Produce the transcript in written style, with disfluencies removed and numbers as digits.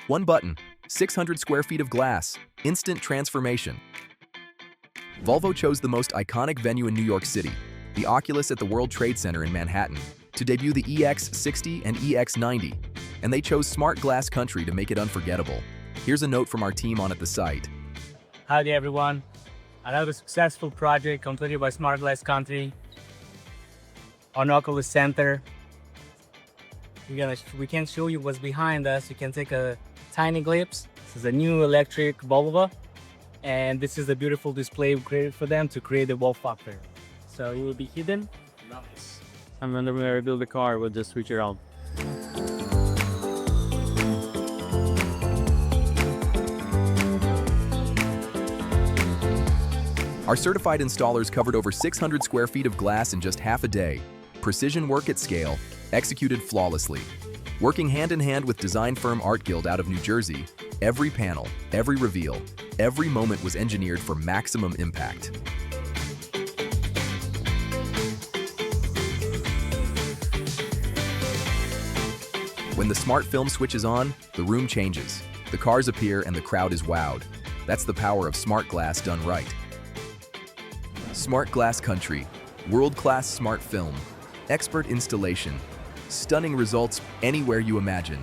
One button, 600 square feet of glass, instant transformation. Volvo chose the most iconic venue in New York City, the Oculus at the World Trade Center in Manhattan, to debut the EX60 and EX90, and they chose smart glass country to make it unforgettable. Here's a note from our team on at the site. Howdy everyone. Another successful project completed by Smart Glass Country on Oculus Center. We can show you what's behind us. You can take a tiny glimpse. This is a new electric Volvo, and this is a beautiful display we created for them to create a wow factor. So it will be hidden. Nice. And when we build the car, we'll just switch around. Our certified installers covered over 600 square feet of glass in just half a day. Precision work at scale, executed flawlessly. Working hand in hand with design firm Art Guild out of New Jersey, every panel, every reveal, every moment was engineered for maximum impact. When the smart film switches on, the room changes. The cars appear and the crowd is wowed. That's the power of smart glass done right. Smart Glass Country, world-class smart film, expert installation, stunning results anywhere you imagine.